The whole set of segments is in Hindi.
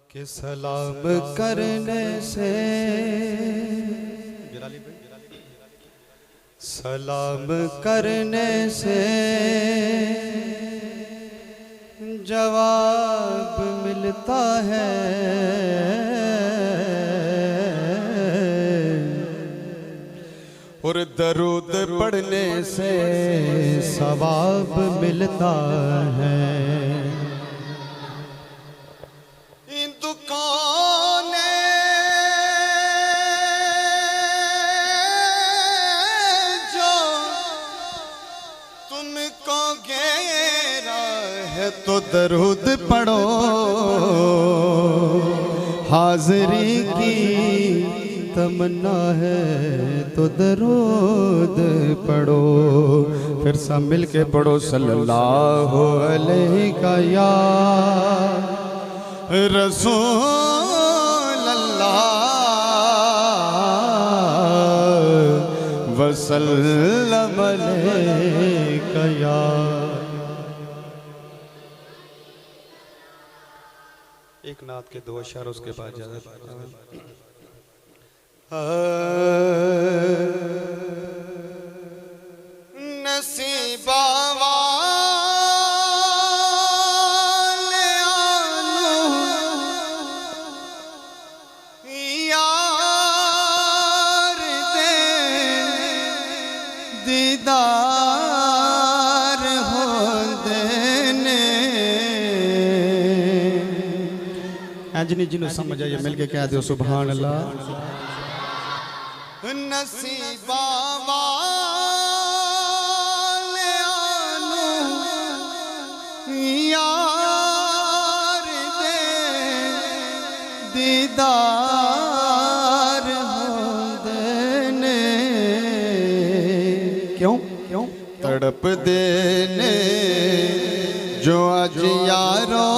कि सलाम करने से सलाम करने से जवाब मिलता है, और दरूद पढ़ने से सवाब मिलता है। तो दरूद पढ़ो, हाज़री की तमन्ना है तो दरूद पढ़ो। फिर सब मिल के पढ़ो सल्लल्लाहु अलैहि या रसूल अल्लाह वसल्लम अलैका या। एक नात के दो अशआर उसके बाद ज्यादा नसीबा वाले यार दे दीदार होंदे ने। जिन्हें जिन्हों समझ आइए मिलके कह दो सुभान अल्लाह। नसीबा वाले यार दे दीदार होंदे ने। क्यों क्यों तड़प देने जो अज यारों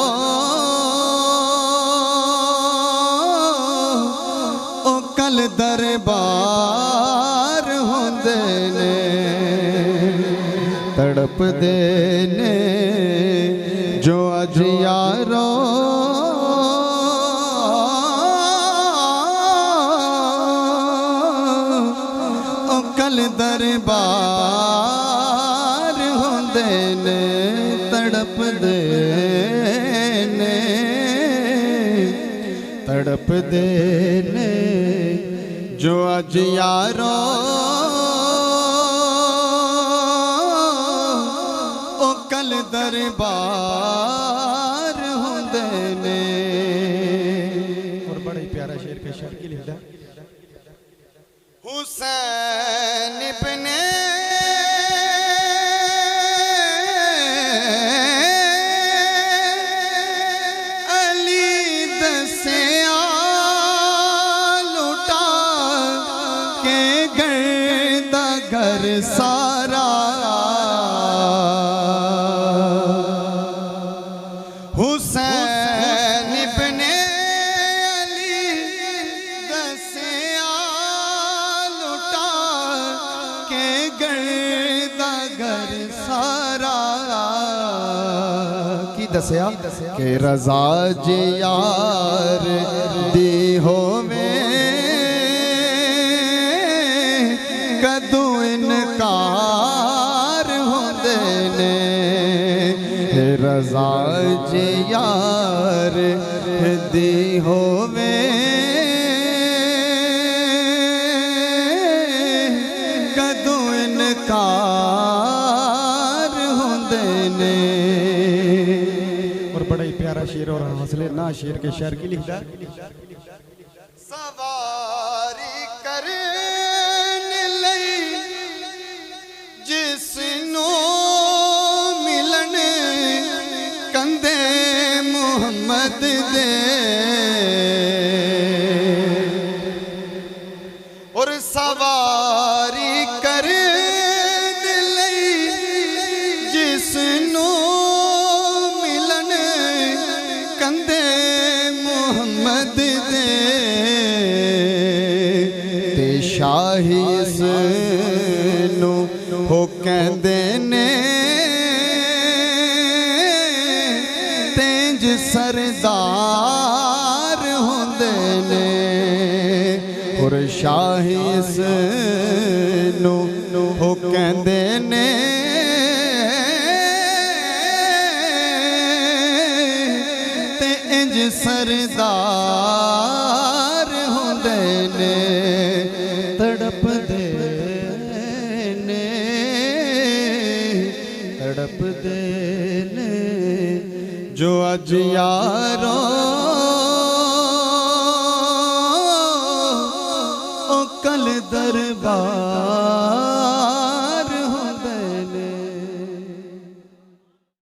दरबार होंदे ने। तड़प देने जो अज यारों कल दरबार होंदे ने। तड़प देने तड़प देने जो अज यारों ओ कल दरबार होंदे ने। और बड़ा ही प्यारा शेर के शेर की लिखा हुसैन इब्ने सारा हुसैन इब्ने अली दसिया लुटा के गर्दा घर सारा। की दसिया के रज़ा जे यार दी होवे कदू इनकार होंदे ने। रज़ा जे यार दी होवे कदू इनकार होंदे ने। और बड़ा ही प्यारा शेर और हौसले ना शेर के शेर की लिखा सवारी करे जिसनों मिलन कंदे मुहम्मद दे। और सवारी करे जिसनों मिलन कंदे मुहम्मद दे। ते शाही हो कहंदे ने तेंज सरदार ने और शाही इस नू हो कहंदे ने ते इंज सरदार होंदे ने तड़पदे ने तड़पदे ने जो अज यारों कल दरबार